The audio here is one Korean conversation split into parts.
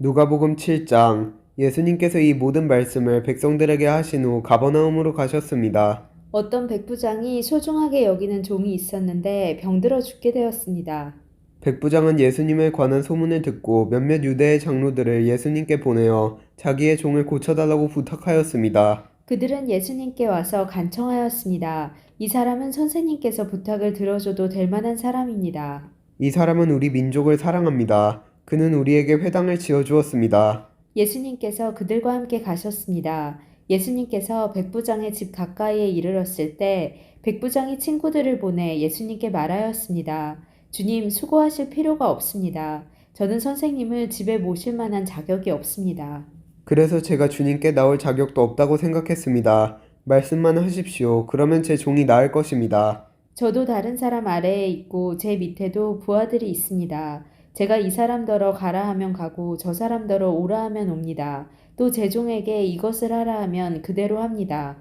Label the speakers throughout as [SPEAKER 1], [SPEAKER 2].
[SPEAKER 1] 누가복음 7장. 예수님께서 이 모든 말씀을 백성들에게 하신 후 가버나움으로 가셨습니다.
[SPEAKER 2] 어떤 백부장이 소중하게 여기는 종이 있었는데 병들어 죽게 되었습니다.
[SPEAKER 1] 백부장은 예수님에 관한 소문을 듣고 몇몇 유대의 장로들을 예수님께 보내어 자기의 종을 고쳐달라고 부탁하였습니다.
[SPEAKER 2] 그들은 예수님께 와서 간청하였습니다. 이 사람은 선생님께서 부탁을 들어줘도 될 만한 사람입니다.
[SPEAKER 1] 이 사람은 우리 민족을 사랑합니다. 그는 우리에게 회당을 지어주었습니다.
[SPEAKER 2] 예수님께서 그들과 함께 가셨습니다. 예수님께서 백부장의 집 가까이에 이르렀을 때 백부장이 친구들을 보내 예수님께 말하였습니다. 주님, 수고하실 필요가 없습니다. 저는 선생님을 집에 모실 만한 자격이 없습니다.
[SPEAKER 1] 그래서 제가 주님께 나올 자격도 없다고 생각했습니다. 말씀만 하십시오. 그러면 제 종이 나을 것입니다.
[SPEAKER 2] 저도 다른 사람 아래에 있고 제 밑에도 부하들이 있습니다. 제가 이 사람더러 가라 하면 가고 저 사람더러 오라 하면 옵니다. 또 제 종에게 이것을 하라 하면 그대로 합니다.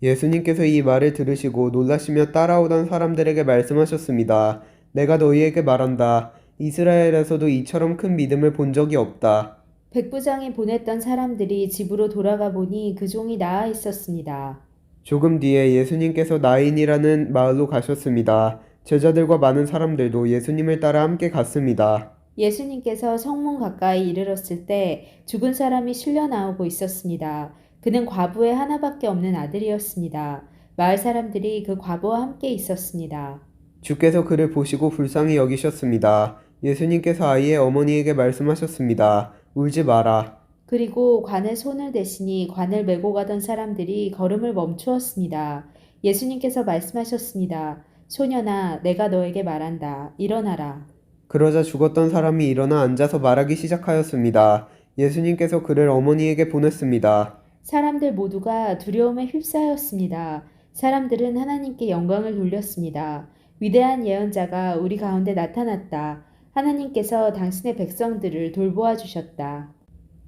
[SPEAKER 1] 예수님께서 이 말을 들으시고 놀라시며 따라오던 사람들에게 말씀하셨습니다. 내가 너희에게 말한다. 이스라엘에서도 이처럼 큰 믿음을 본 적이 없다.
[SPEAKER 2] 백부장이 보냈던 사람들이 집으로 돌아가 보니 그 종이 나아 있었습니다.
[SPEAKER 1] 조금 뒤에 예수님께서 나인이라는 마을로 가셨습니다. 제자들과 많은 사람들도 예수님을 따라 함께 갔습니다.
[SPEAKER 2] 예수님께서 성문 가까이 이르렀을 때 죽은 사람이 실려 나오고 있었습니다. 그는 과부의 하나밖에 없는 아들이었습니다. 마을 사람들이 그 과부와 함께 있었습니다.
[SPEAKER 1] 주께서 그를 보시고 불쌍히 여기셨습니다. 예수님께서 아이의 어머니에게 말씀하셨습니다. 울지 마라.
[SPEAKER 2] 그리고 관에 손을 대시니 관을 메고 가던 사람들이 걸음을 멈추었습니다. 예수님께서 말씀하셨습니다. 소년아, 내가 너에게 말한다. 일어나라.
[SPEAKER 1] 그러자 죽었던 사람이 일어나 앉아서 말하기 시작하였습니다. 예수님께서 그를 어머니에게 보냈습니다.
[SPEAKER 2] 사람들 모두가 두려움에 휩싸였습니다. 사람들은 하나님께 영광을 돌렸습니다. 위대한 예언자가 우리 가운데 나타났다. 하나님께서 당신의 백성들을 돌보아 주셨다.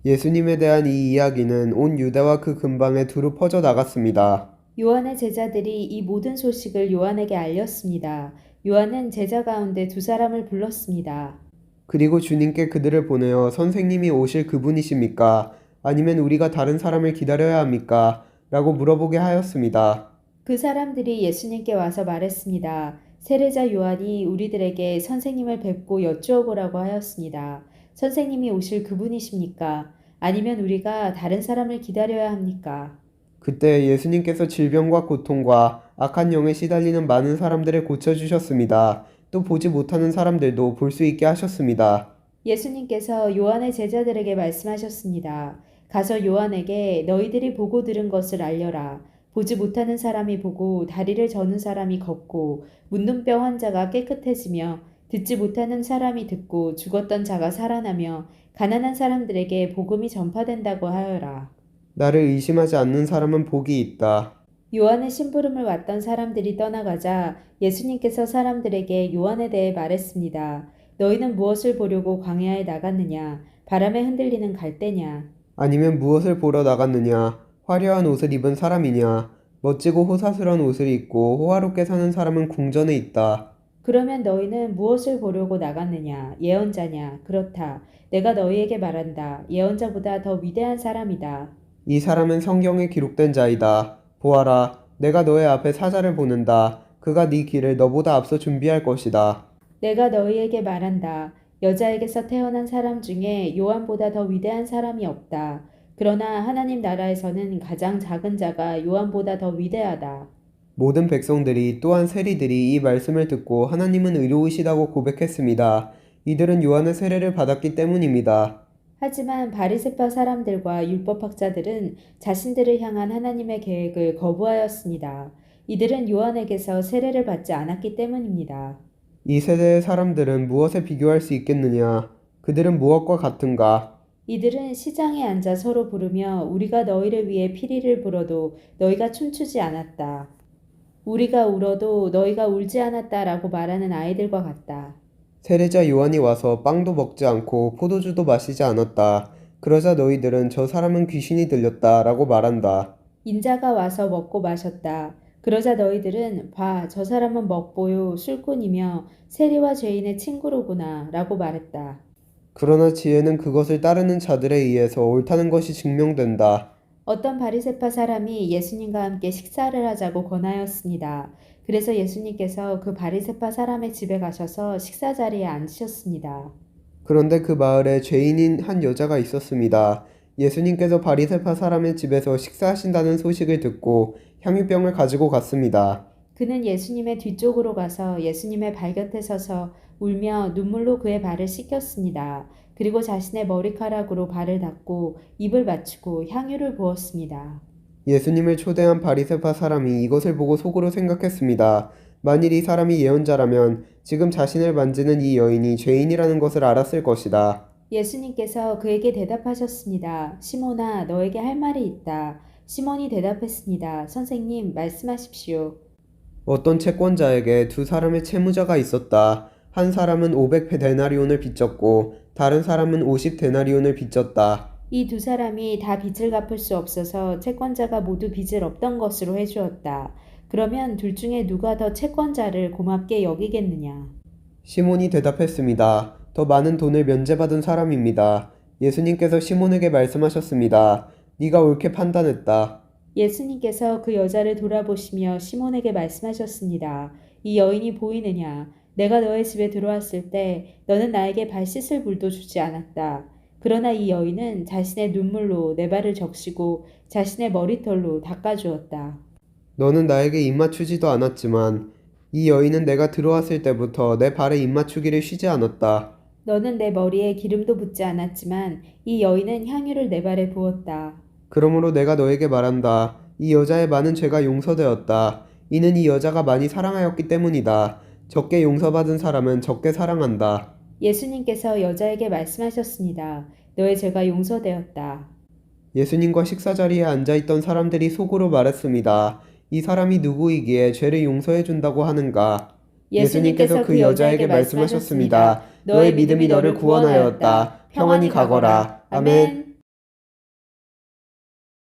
[SPEAKER 1] 예수님에 대한 이 이야기는 온 유대와 그 근방에 두루 퍼져 나갔습니다.
[SPEAKER 2] 요한의 제자들이 이 모든 소식을 요한에게 알렸습니다. 요한은 제자 가운데 두 사람을 불렀습니다.
[SPEAKER 1] 그리고 주님께 그들을 보내어 선생님이 오실 그분이십니까? 아니면 우리가 다른 사람을 기다려야 합니까? 라고 물어보게 하였습니다.
[SPEAKER 2] 그 사람들이 예수님께 와서 말했습니다. 세례자 요한이 우리들에게 선생님을 뵙고 여쭈어보라고 하였습니다. 선생님이 오실 그분이십니까? 아니면 우리가 다른 사람을 기다려야 합니까?
[SPEAKER 1] 그때 예수님께서 질병과 고통과 악한 영에 시달리는 많은 사람들을 고쳐주셨습니다. 또 보지 못하는 사람들도 볼 수 있게 하셨습니다.
[SPEAKER 2] 예수님께서 요한의 제자들에게 말씀하셨습니다. 가서 요한에게 너희들이 보고 들은 것을 알려라. 보지 못하는 사람이 보고 다리를 저는 사람이 걷고 문둥병 환자가 깨끗해지며 듣지 못하는 사람이 듣고 죽었던 자가 살아나며 가난한 사람들에게 복음이 전파된다고 하여라.
[SPEAKER 1] 나를 의심하지 않는 사람은 복이 있다.
[SPEAKER 2] 요한의 심부름을 왔던 사람들이 떠나가자 예수님께서 사람들에게 요한에 대해 말했습니다. 너희는 무엇을 보려고 광야에 나갔느냐? 바람에 흔들리는 갈대냐?
[SPEAKER 1] 아니면 무엇을 보러 나갔느냐? 화려한 옷을 입은 사람이냐? 멋지고 호사스러운 옷을 입고 호화롭게 사는 사람은 궁전에 있다.
[SPEAKER 2] 그러면 너희는 무엇을 보려고 나갔느냐? 예언자냐? 그렇다. 내가 너희에게 말한다. 예언자보다 더 위대한 사람이다.
[SPEAKER 1] 이 사람은 성경에 기록된 자이다. 보아라, 내가 너의 앞에 사자를 보낸다. 그가 네 길을 너보다 앞서 준비할 것이다.
[SPEAKER 2] 내가 너희에게 말한다. 여자에게서 태어난 사람 중에 요한보다 더 위대한 사람이 없다. 그러나 하나님 나라에서는 가장 작은 자가 요한보다 더 위대하다.
[SPEAKER 1] 모든 백성들이 또한 세리들이 이 말씀을 듣고 하나님은 의로우시다고 고백했습니다. 이들은 요한의 세례를 받았기 때문입니다.
[SPEAKER 2] 하지만 바리새파 사람들과 율법학자들은 자신들을 향한 하나님의 계획을 거부하였습니다. 이들은 요한에게서 세례를 받지 않았기 때문입니다.
[SPEAKER 1] 이 세대의 사람들은 무엇에 비교할 수 있겠느냐? 그들은 무엇과 같은가?
[SPEAKER 2] 이들은 시장에 앉아 서로 부르며 우리가 너희를 위해 피리를 불어도 너희가 춤추지 않았다. 우리가 울어도 너희가 울지 않았다라고 말하는 아이들과 같다.
[SPEAKER 1] 세례자 요한이 와서 빵도 먹지 않고 포도주도 마시지 않았다. 그러자 너희들은 저 사람은 귀신이 들렸다 라고 말한다.
[SPEAKER 2] 인자가 와서 먹고 마셨다. 그러자 너희들은 봐, 저 사람은 먹보요 술꾼이며 세리와 죄인의 친구로구나 라고 말했다.
[SPEAKER 1] 그러나 지혜는 그것을 따르는 자들에 의해서 옳다는 것이 증명된다.
[SPEAKER 2] 어떤 바리새파 사람이 예수님과 함께 식사를 하자고 권하였습니다. 그래서 예수님께서 그 바리새파 사람의 집에 가셔서 식사 자리에 앉으셨습니다.
[SPEAKER 1] 그런데 그 마을에 죄인인 한 여자가 있었습니다. 예수님께서 바리새파 사람의 집에서 식사하신다는 소식을 듣고 향유병을 가지고 갔습니다.
[SPEAKER 2] 그는 예수님의 뒤쪽으로 가서 예수님의 발 곁에 서서 울며 눈물로 그의 발을 씻겼습니다. 그리고 자신의 머리카락으로 발을 닦고 입을 맞추고 향유를 부었습니다.
[SPEAKER 1] 예수님을 초대한 바리새파 사람이 이것을 보고 속으로 생각했습니다. 만일 이 사람이 예언자라면 지금 자신을 만지는 이 여인이 죄인이라는 것을 알았을 것이다.
[SPEAKER 2] 예수님께서 그에게 대답하셨습니다. 시몬아, 너에게 할 말이 있다. 시몬이 대답했습니다. 선생님, 말씀하십시오.
[SPEAKER 1] 어떤 채권자에게 두 사람의 채무자가 있었다. 한 사람은 500데나리온을 빚졌고 다른 사람은 50데나리온을 빚졌다.
[SPEAKER 2] 이 두 사람이 다 빚을 갚을 수 없어서 채권자가 모두 빚을 없던 것으로 해주었다. 그러면 둘 중에 누가 더 채권자를 고맙게 여기겠느냐?
[SPEAKER 1] 시몬이 대답했습니다. 더 많은 돈을 면제받은 사람입니다. 예수님께서 시몬에게 말씀하셨습니다. 네가 옳게 판단했다.
[SPEAKER 2] 예수님께서 그 여자를 돌아보시며 시몬에게 말씀하셨습니다. 이 여인이 보이느냐? 내가 너의 집에 들어왔을 때 너는 나에게 발 씻을 물도 주지 않았다. 그러나 이 여인은 자신의 눈물로 내 발을 적시고 자신의 머리털로 닦아주었다.
[SPEAKER 1] 너는 나에게 입맞추지도 않았지만 이 여인은 내가 들어왔을 때부터 내 발에 입맞추기를 쉬지 않았다.
[SPEAKER 2] 너는 내 머리에 기름도 붓지 않았지만 이 여인은 향유를 내 발에 부었다.
[SPEAKER 1] 그러므로 내가 너에게 말한다. 이 여자의 많은 죄가 용서되었다. 이는 이 여자가 많이 사랑하였기 때문이다. 적게 용서받은 사람은 적게 사랑한다.
[SPEAKER 2] 예수님께서 여자에게 말씀하셨습니다. 너의 죄가 용서되었다.
[SPEAKER 1] 예수님과 식사 자리에 앉아있던 사람들이 속으로 말했습니다. 이 사람이 누구이기에 죄를 용서해 준다고 하는가? 예수님께서 그 여자에게 말씀하셨습니다. 너의 믿음이 너를 구원하였다. 평안히 가거라. 아멘.